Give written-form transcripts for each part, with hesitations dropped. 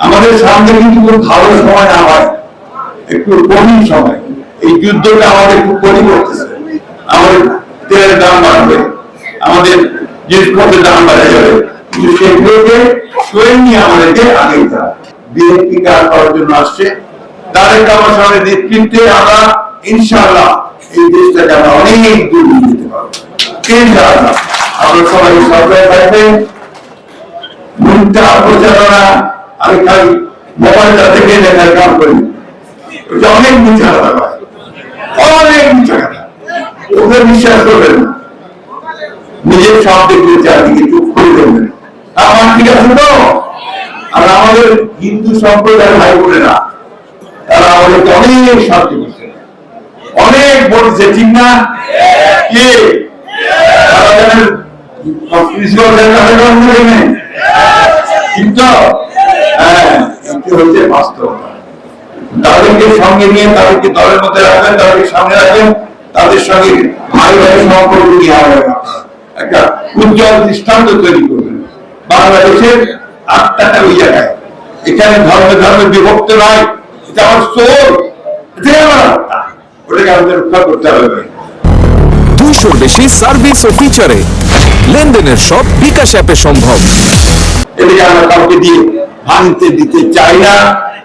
আমাদের সামনে কিন্তু খুব ভালো সময় না হয়, একটু কঠিন সময়। এই যুদ্ধটা আমাদের খুব কঠিন করতেছে। আমাদের তেলের দাম বাড়বে, আমাদের জিনিসপত্রের দাম বাড়ে যাবে, কিন্তু সেগুলোকে সয়ে নিয়ে আমাদেরকে আগে যেতে হবে। বিএনপি কাজ করার জন্য আসছে, তারেক রহমান সাহেবের নেতৃত্বে আমরা ইনশাআল্লাহ এই দেশটাকে আমরা অনেক দূর নিয়ে যেতে পারবো ইনশাআল্লাহ। আমরা সবাই সরকার থাকবেন। মিথ্যা প্রচারণা আমি খালি মোবাইলটা থেকে দেখার কাম করি, অনেক মিথ্যা কথা হয়, অনেক মিথ্যা কথা, ওদের বিশ্বাস করবেন না। নিজের সব দেখবে চারদিকে চুপ করে দেবেন। আমার ঠিক আছে তো? আর আমাদের হিন্দু সম্প্রদায়ের ভাই বোনেরা তারা আমাদেরকে অনেক সাহায্য করছে, অনেক বলছে, ঠিক না? কে তারা জানেন কিন্তু হ্যাঁ, এটি হচ্ছে বাস্তবতা। তাদেরকে সঙ্গে নিয়ে তাদেরকে দলের মধ্যে রাখবেন, তাদেরকে সামনে রাখবেন, তাদের সঙ্গে ভাই ভাই সম্পর্ক নিয়ে একটা উজ্জ্বল দৃষ্টান্ত তৈরি করবেন। বাংলাদেশের আত্মাটা ওই জায়গায়, এখানে ধর্মে ধর্মে বিভক্ত নয়, এটা আমার সোল, এটাই আমার আত্মা, ওটাকে আমাদের রক্ষা করতে হবে। 200 বেশি সার্ভিস ও ফিচারে লেনদেনের সব বিকাশ অ্যাপে সম্ভব। এদিকে আমরা কাউকে দিয়ে ভাঙতে দিতে চাই না,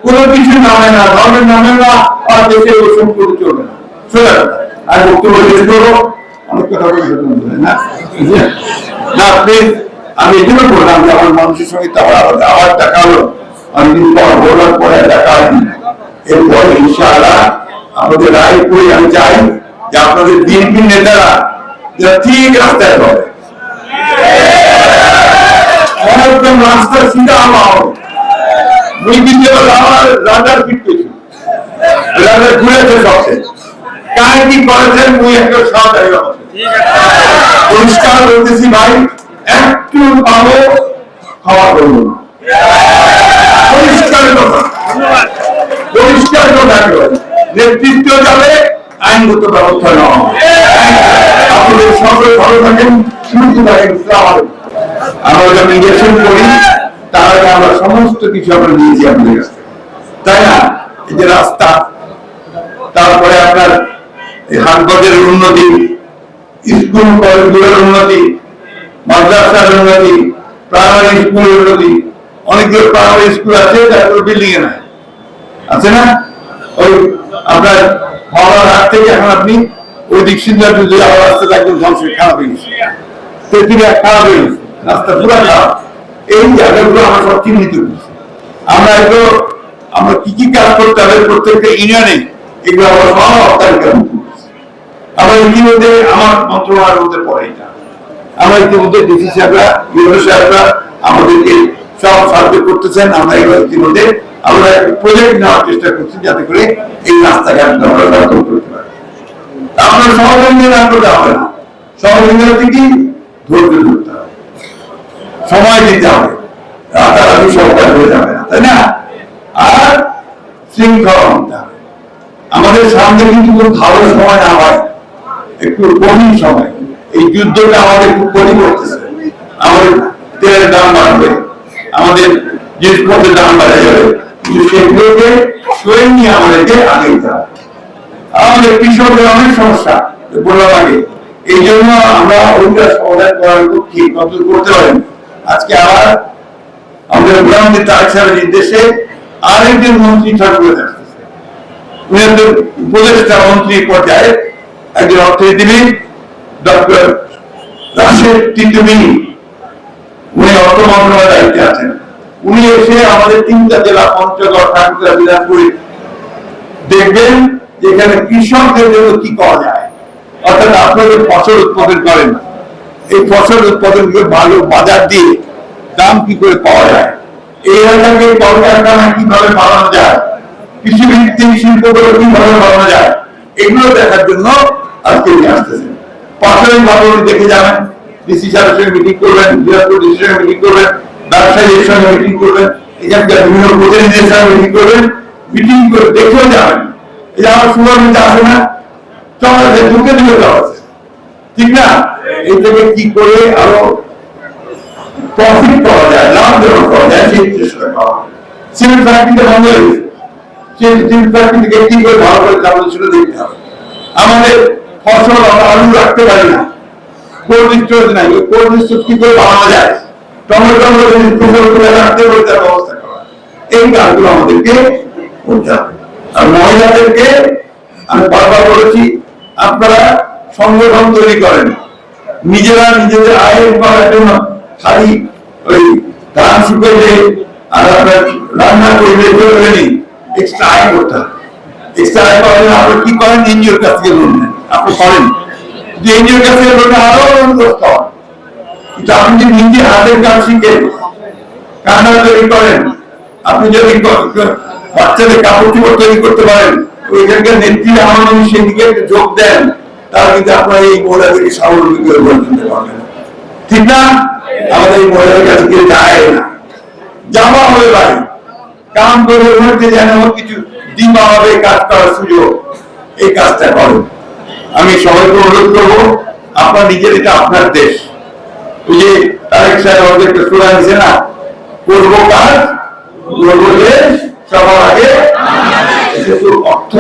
কোনো কিছু নামে না, ধর্মের নামে না, আর দেশে ওসব করে চলবে না। চলে আর বক্তব্য শেষ করবো, অনেক কথা বলে না না প্লিজ। আমি এই জন্য বললাম যে আমার মানুষের সঙ্গে তো আবার দেখা হলো, অনেকদিন পর বলার পরে দেখা হয়নি। এরপরে ইনশাআল্লাহ আমাদের রায় করে আমি চাই যে আপনাদের বিএনপি নেতারা যারা ঠিক রাস্তায় হবে, একদম রাস্তা সিধা আমার ওই বিদ্যালয় আমার রাজার ফিট পেয়েছি, রাজা ঘুরেছে সবচেয়ে কার কি করেছেন ওই একটা সব পরিষ্কার বলতেছি ভাই, একটু পাবো খাওয়া করবো না, পরিষ্কার কথা, পরিষ্কার কথা। নেতৃত্ব যাবে, আইনগত ব্যবস্থা নেওয়া হবে। আপনাদের সকলে ভালো থাকেন, সুস্থ থাকেন। আমরা যখন ইলেকশন করি তার আগে আমরা সমস্ত কিছু আমরা নিয়েছি আপনাদের কাছে, তাই না? এই যে রাস্তা, তারপরে আপনার হাটবাজারের উন্নতি, স্কুল কলেজগুলোর উন্নতি, মাদ্রাসার উন্নতি, প্রাইমারি স্কুলের উন্নতি। অনেকগুলো প্রাইমারি স্কুল আছে তারপর বিল্ডিং এ নাই, আছে না? ওই আপনার হাওড়ার হাট থেকে এখন আপনি ওই দিক সিদ্ধান্ত যে আবার রাস্তাটা একদম ধ্বংস খারাপ হয়ে গেছে, খারাপ হয়ে গেছে, রাস্তা পুরো খারাপ। এই জায়গাগুলো আমরা সব চিহ্নিত করছি। আমরা এগুলো আমরা কি কি কাজ করতে হবে প্রত্যেকটা ইউনিয়নে, এগুলো আমরা সব তালিকা করছি। আমরা ইতিমধ্যে আমার মন্ত্রণালয়ের মধ্যে পড়ে এটা, আমরা ইতিমধ্যে ডিসি সাহেবরা, ইউনিয়ন সাহেবরা আমাদেরকে সব সাহায্য করতেছেন। আমরা এগুলো ইতিমধ্যে আমরা প্রজেক্ট নেওয়ার চেষ্টা করছি যাতে করে এই রাস্তাঘাট আমরা ব্যবহার করতে পারি। আপনার সহযোগিতা না করতে হবে না, সহযোগিতা থেকে ধৈর্য ধরতে হবে, সময় দিতে হবে, রাতারাতি সরকার হয়ে যাবে না, তাই না? আর শৃঙ্খলা আনতে হবে। আমাদের সামনে কিন্তু খুব ভালো সময় না হয়, একটু কঠিন সময়। এই যুদ্ধটা আমাদের খুব কঠিন করতেছে। আমাদের তেলের দাম বাড়বে, আমাদের জিনিসপত্রের দাম বাড়ে যাবে, কিন্তু সেগুলোকে সয়ে নিয়ে আমাদেরকে আগে যেতে হবে। আমাদের কৃষকদের অনেক সমস্যা বললাম আগে, এই জন্য আমরা ওইটা সমাধান করার পক্ষে কত করতে পারেন। আজকে আবার আমাদের গ্রামে তারেক সাহেবের নির্দেশে আরেকজন মন্ত্রী ঠাকুর আসতেছে, উনি একজন উপদেষ্টা মন্ত্রী পর্যায়ে একজন অর্থনীতিবিদ ডক্টর রাশেদ টিটুমি, উনি অর্থ মন্ত্রণালয়ের দায়িত্বে আছেন। উনি এসে আমাদের 3টা জেলা পঞ্চগড়, ঠাকুরগাঁ, দিনাজপুরে দেখবেন যেখানে কৃষকদের জন্য কি করা যায়, অর্থাৎ আপনাদের ফসল উৎপাদন করেন, এই ফসল উৎপাদন করে ভালো বাজার দিয়ে দাম কি করে পাওয়া যায়, এই এলাকাকে কলকারখানা কিভাবে বাড়ানো যায়, কৃষিভিত্তিক শিল্পগুলো কিভাবে বাড়ানো যায়, এগুলো দেখার জন্য আজকে নিয়ে আসতেছেন। প্রাথমিকভাবে উনি দেখে যাবেন, ডিসি সাহেবের সঙ্গে মিটিং করবেন, দিনাজপুর ডিসির সঙ্গে মিটিং করবেন, ব্যবসায়ীদের সঙ্গে মিটিং করবেন, এখানকার বিভিন্ন প্রতিনিধিদের সঙ্গে মিটিং করবেন, মিটিং করে দেখেও যাবেন। এই যে আমার সুনামিতে আসে না, চলে ঢুকে ঢুকে যাওয়া আছে, ঠিক না? এই থেকে কি করে আরো প্রফিট পাওয়া যায়, লাভজনক পাওয়া যায়, সেই চেষ্টা করা। সিমেন্ট ফ্যাক্টরিতে বন্ধ হয়ে গেছে, সেই সিমেন্ট ফ্যাক্টরি থেকে কি করে ভালো করে চালানো সেটা দেখতে হবে। আমাদের ফসল আমরা আলু রাখতে পারি না, কোল্ড স্টোরেজ নাই, ওই কোল্ড স্টোরেজ কি করে বানানো যায়, টমেটো করে রাখতে হবে, তার ব্যবস্থা করা, এই কাজগুলো আমাদেরকে করতে হবে। আর মহিলাদেরকে আমি বারবার বলেছি, আপনারা সংগঠন তৈরি করেন, নিজেরা নিজেদের আয় করার জন্য খালি ওই ধান শুকাইলে আর আপনার রান্না করলে চলবে নি, এক্সট্রা আয় করতে হবে। এক্সট্রা আয় করেন আপনারা কি করেন, এনজিওর কাছ থেকে লোন নেন, আপনি করেন যে এনজিওর কাছ থেকে লোন আরো লোনগ্রস্ত হন। কিন্তু আপনি যদি নিজে হাতের কাজ শিখেন, কান্না তৈরি করেন, আপনি যদি বাচ্চাদের কাপড় চোপড় তৈরি করতে পারেন, ওইখানকার নেত্রী আমার সেদিকে একটু যোগ দেন, তাহলে কিন্তু আপনার এই মহিলাদেরকে স্বাবলম্বী করে গড়ে তুলতে পারবেন, ঠিক না? আমাদের এই মহিলাদের কাছে কেউ যায় না, জামা হবে বাড়ি কাম করে উঠতে যেন কিছু দিবা হবে, কাজ করার সুযোগ, এই কাজটা করেন। আমি সবাইকে অনুরোধ করবো, আপনার নিজের, এটা আপনার দেশ। ওই যে তারেক সাহেব আমাদের একটা স্লোগান দিচ্ছে না, করবো কাজ, করবো দেশ, সবার আগে, অর্থ